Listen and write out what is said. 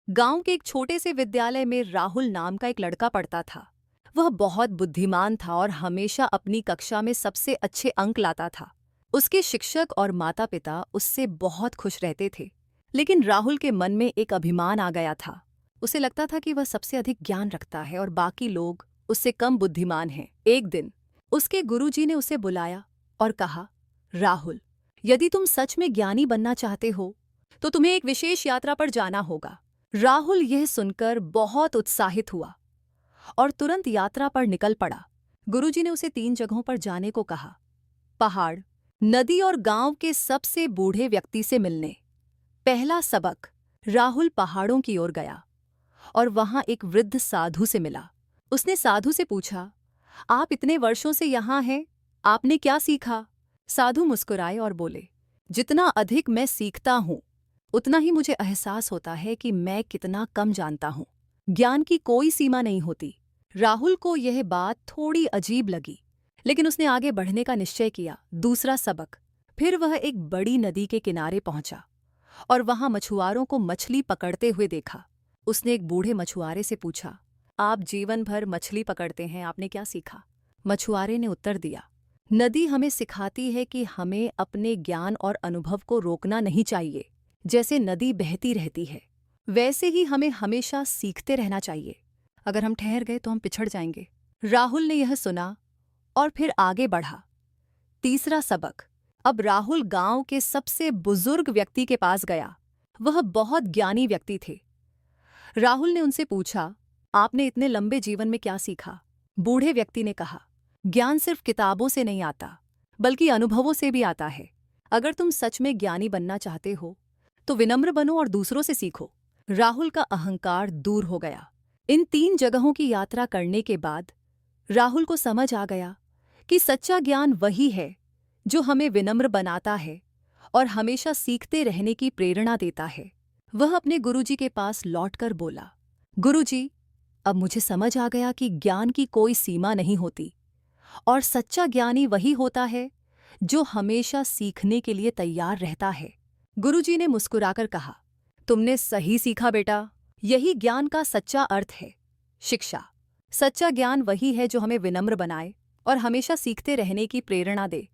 गांव के एक छोटे से विद्यालय में राहुल नाम का एक लड़का पढ़ता था। वह बहुत बुद्धिमान था और हमेशा अपनी कक्षा में सबसे अच्छे अंक लाता था। उसके शिक्षक और माता पिता उससे बहुत खुश रहते थे। लेकिन राहुल के मन में एक अभिमान आ गया था। उसे लगता था कि वह सबसे अधिक ज्ञान रखता है और बाकी लोग उससे कम बुद्धिमान हैं। एक दिन उसके गुरुजी ने उसे बुलाया और कहा, राहुल, यदि तुम सच में ज्ञानी बनना चाहते हो तो तुम्हें एक विशेष यात्रा पर जाना होगा। राहुल यह सुनकर बहुत उत्साहित हुआ और तुरंत यात्रा पर निकल पड़ा। गुरुजी ने उसे 3 जगहों पर जाने को कहा। पहाड़, नदी और गांव के सबसे बूढ़े व्यक्ति से मिलने। पहला सबक, राहुल पहाड़ों की ओर गया और वहां एक वृद्ध साधु से मिला। उसने साधु से पूछा, आप इतने वर्षों से यहाँ हैं, आपने क्या सीखा? साधु मुस्कुराए और बोले, जितना अधिक मैं सीखता हूँ उतना ही मुझे एहसास होता है कि मैं कितना कम जानता हूँ। ज्ञान की कोई सीमा नहीं होती। राहुल को यह बात थोड़ी अजीब लगी, लेकिन उसने आगे बढ़ने का निश्चय किया। दूसरा सबक, फिर वह एक बड़ी नदी के किनारे पहुंचा और वहां मछुआरों को मछली पकड़ते हुए देखा। उसने एक बूढ़े मछुआरे से पूछा, आप जीवन भर मछली पकड़ते हैं, आपने क्या सीखा? मछुआरे ने उत्तर दिया, नदी हमें सिखाती है कि हमें अपने ज्ञान और अनुभव को रोकना नहीं चाहिए। जैसे नदी बहती रहती है, वैसे ही हमें हमेशा सीखते रहना चाहिए। अगर हम ठहर गए तो हम पिछड़ जाएंगे। राहुल ने यह सुना और फिर आगे बढ़ा। तीसरा सबक, अब राहुल गांव के सबसे बुजुर्ग व्यक्ति के पास गया। वह बहुत ज्ञानी व्यक्ति थे। राहुल ने उनसे पूछा, आपने इतने लंबे जीवन में क्या सीखा? बूढ़े व्यक्ति ने कहा, ज्ञान सिर्फ किताबों से नहीं आता, बल्कि अनुभवों से भी आता है। अगर तुम सच में ज्ञानी बनना चाहते हो तो विनम्र बनो और दूसरों से सीखो। राहुल का अहंकार दूर हो गया। इन 3 जगहों की यात्रा करने के बाद राहुल को समझ आ गया कि सच्चा ज्ञान वही है जो हमें विनम्र बनाता है और हमेशा सीखते रहने की प्रेरणा देता है। वह अपने गुरुजी के पास लौटकर बोला, गुरुजी, अब मुझे समझ आ गया कि ज्ञान की कोई सीमा नहीं होती और सच्चा ज्ञानी वही होता है जो हमेशा सीखने के लिए तैयार रहता है। गुरुजी ने मुस्कुराकर कहा, तुमने सही सीखा बेटा, यही ज्ञान का सच्चा अर्थ है। शिक्षा, सच्चा ज्ञान वही है जो हमें विनम्र बनाए और हमेशा सीखते रहने की प्रेरणा दे।